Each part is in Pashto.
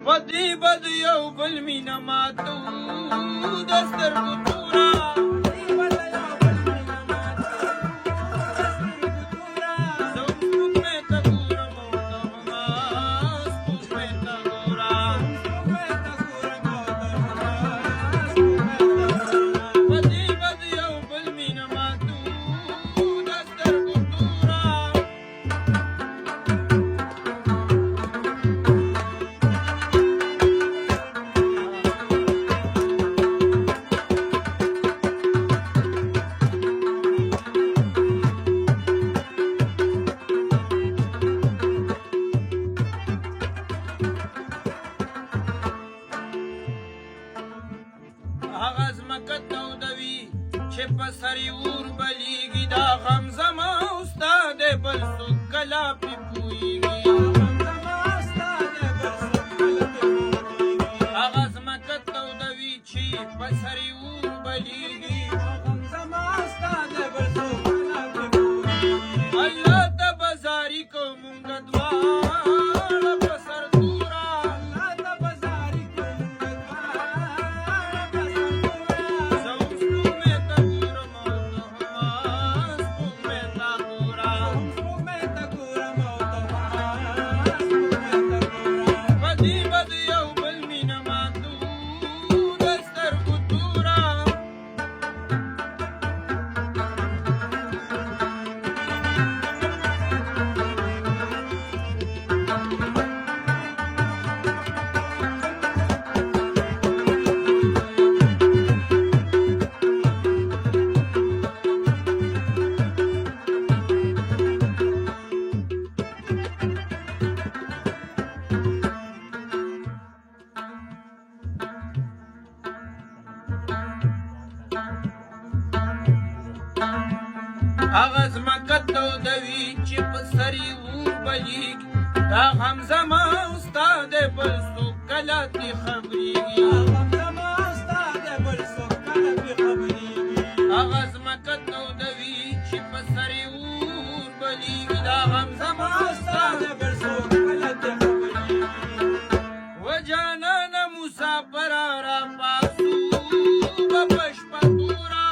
پدې بد یو بل مینه ماتو د سترګو توره هغه ځمکه تودوي چې په سر یې اور بلیږي دا غم زما او ستا دی بل څوک کله پرې پوهېږي هغه ځمکه تودوي چې په سر یې اور بلیږي الله ته به زاري کوو مونږه دواړه په سر توره هغه ځمکه تودوي چې په سر یې اور بلیږي دا غم زما او ستا دی بل څوک کله ترې خبرېږي هغه ځمکه تودوي چې په سر یې اور بلیږي دا غم زما او ستا دی بل څوک کله ترې خبرېږي و جانانه مسافره راپاسو به په شپه توره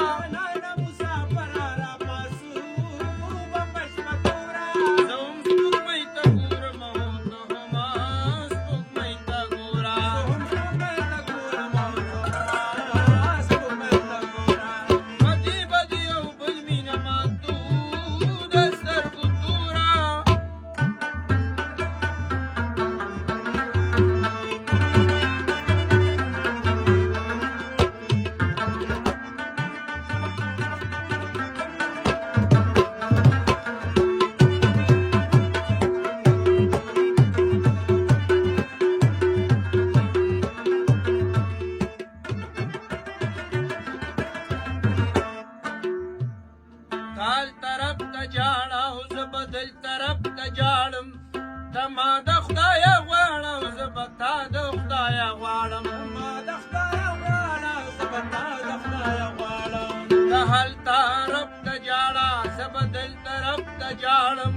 کال طرف ته جاړه او زه به دل طرف ته جاړم ته ما د خدایه غواړه او زه به تا د خدایه غواړم د هل طرف ته جاړه زه به دل طرف ته جاړم